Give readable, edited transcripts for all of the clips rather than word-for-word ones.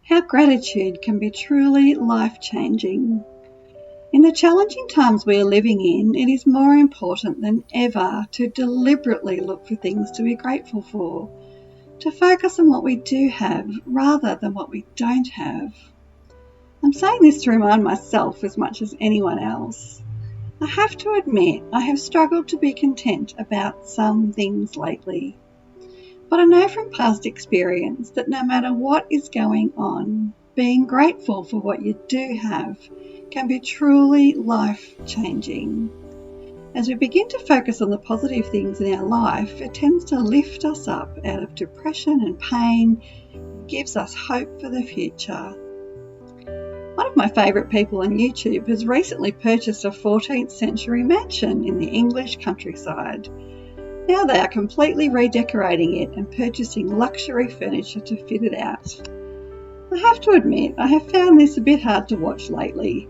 how gratitude can be truly life-changing. In the challenging times we are living in, it is more important than ever to deliberately look for things to be grateful for, to focus on what we do have rather than what we don't have. I'm saying this to remind myself as much as anyone else. I have to admit I have struggled to be content about some things lately. But I know from past experience that no matter what is going on, being grateful for what you do have can be truly life-changing. As we begin to focus on the positive things in our life, it tends to lift us up out of depression and pain, gives us hope for the future. One of my favourite people on YouTube has recently purchased a 14th century mansion in the English countryside. Now they are completely redecorating it and purchasing luxury furniture to fit it out. I have to admit, I have found this a bit hard to watch lately.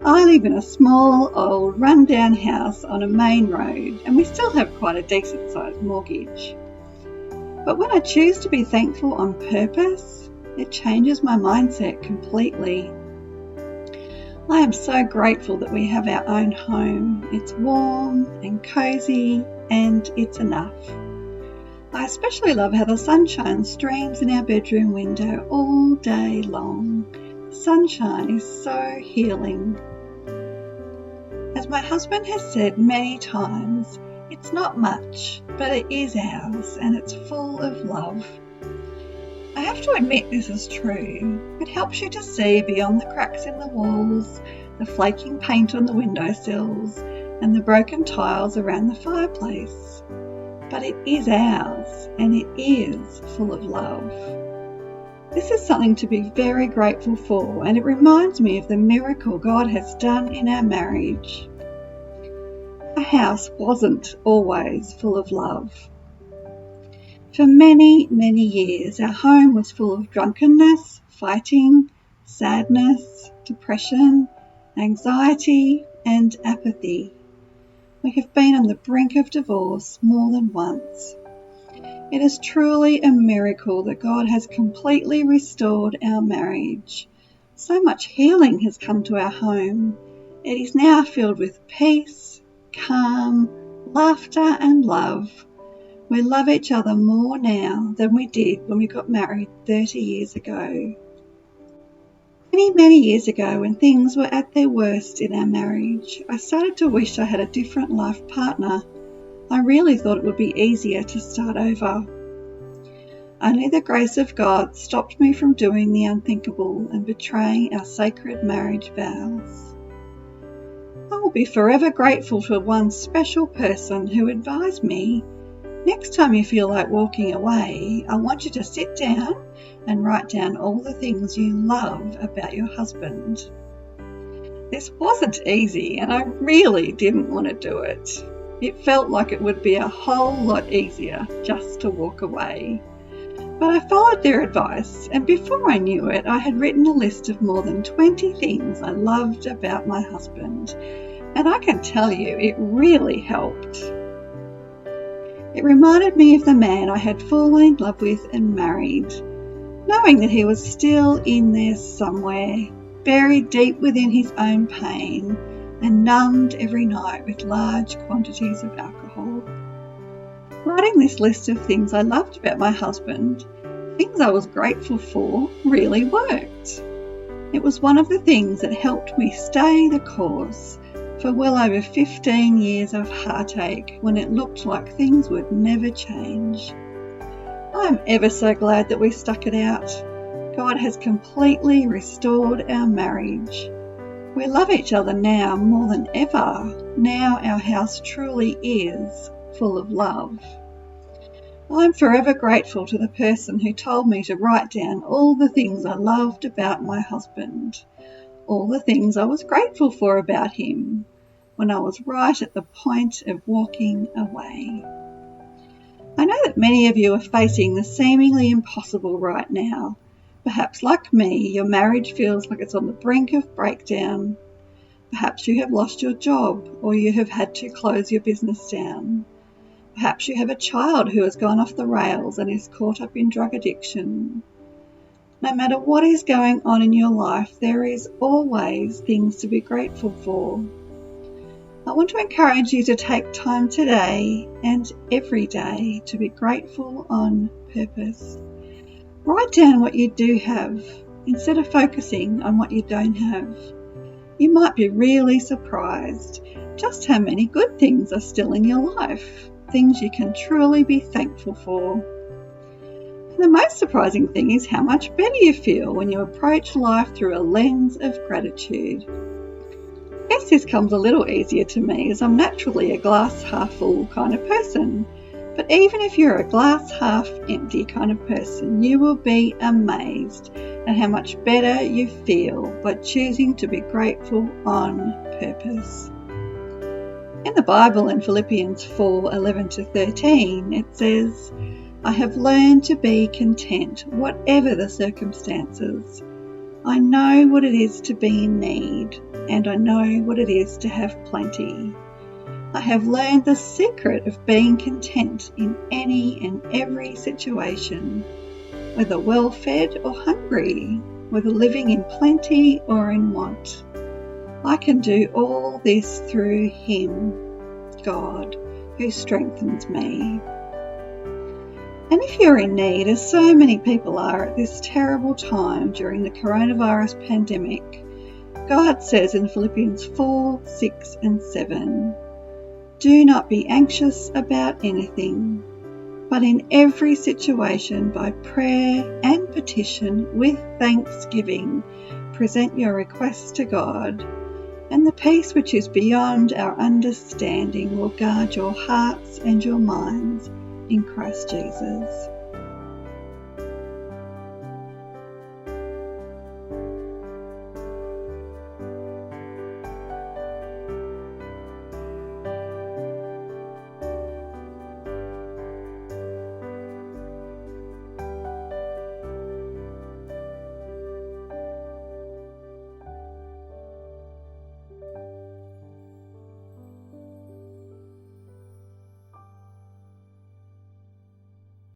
I live in a small, old, run-down house on a main road, and we still have quite a decent-sized mortgage. But when I choose to be thankful on purpose, it changes my mindset completely. I am so grateful that we have our own home. It's warm and cosy, and it's enough. I especially love how the sunshine streams in our bedroom window all day long. Sunshine is so healing. As my husband has said many times, it's not much, but it is ours, and it's full of love. I have to admit this is true. It helps you to see beyond the cracks in the walls, the flaking paint on the windowsills, and the broken tiles around the fireplace. But it is ours, and it is full of love. This is something to be very grateful for, and it reminds me of the miracle God has done in our marriage. Our house wasn't always full of love. For many, many years, our home was full of drunkenness, fighting, sadness, depression, anxiety, and apathy. We have been on the brink of divorce more than once. It is truly a miracle that God has completely restored our marriage. So much healing has come to our home. It is now filled with peace, calm, laughter, and love. We love each other more now than we did when we got married 30 years ago. Many years ago, when things were at their worst in our marriage, I started to wish I had a different life partner. I really thought it would be easier to start over. Only the grace of God stopped me from doing the unthinkable and betraying our sacred marriage vows. I will be forever grateful to one special person who advised me, next time you feel like walking away, I want you to sit down and write down all the things you love about your husband. This wasn't easy, and I really didn't want to do it. It felt like it would be a whole lot easier just to walk away. But I followed their advice, and before I knew it, I had written a list of more than 20 things I loved about my husband, and I can tell you it really helped. It reminded me of the man I had fallen in love with and married, knowing that he was still in there somewhere, buried deep within his own pain and numbed every night with large quantities of alcohol. Writing this list of things I loved about my husband, things I was grateful for, really worked. It was one of the things that helped me stay the course for well over 15 years of heartache when it looked like things would never change. I am ever so glad that we stuck it out. God has completely restored our marriage. We love each other now more than ever. Now our house truly is full of love. I'm forever grateful to the person who told me to write down all the things I loved about my husband, all the things I was grateful for about him, when I was right at the point of walking away. I know that many of you are facing the seemingly impossible right now. Perhaps like me, your marriage feels like it's on the brink of breakdown. Perhaps you have lost your job, or you have had to close your business down. Perhaps you have a child who has gone off the rails and is caught up in drug addiction. No matter what is going on in your life, there is always things to be grateful for. I want to encourage you to take time today and every day to be grateful on purpose. Write down what you do have instead of focusing on what you don't have. You might be really surprised just how many good things are still in your life, things you can truly be thankful for. And the most surprising thing is how much better you feel when you approach life through a lens of gratitude. I guess this comes a little easier to me as I'm naturally a glass half full kind of person. But even if you're a glass half empty kind of person, you will be amazed at how much better you feel by choosing to be grateful on purpose. In the Bible, in Philippians 4:11-13, it says, "I have learned to be content, whatever the circumstances. I know what it is to be in need, and I know what it is to have plenty. I have learned the secret of being content in any and every situation, whether well-fed or hungry, whether living in plenty or in want. I can do all this through Him, God, who strengthens me." And if you're in need, as so many people are at this terrible time during the coronavirus pandemic, God says in Philippians 4:6-7, "Do not be anxious about anything, but in every situation by prayer and petition with thanksgiving, present your requests to God, and the peace which is beyond our understanding will guard your hearts and your minds in Christ Jesus."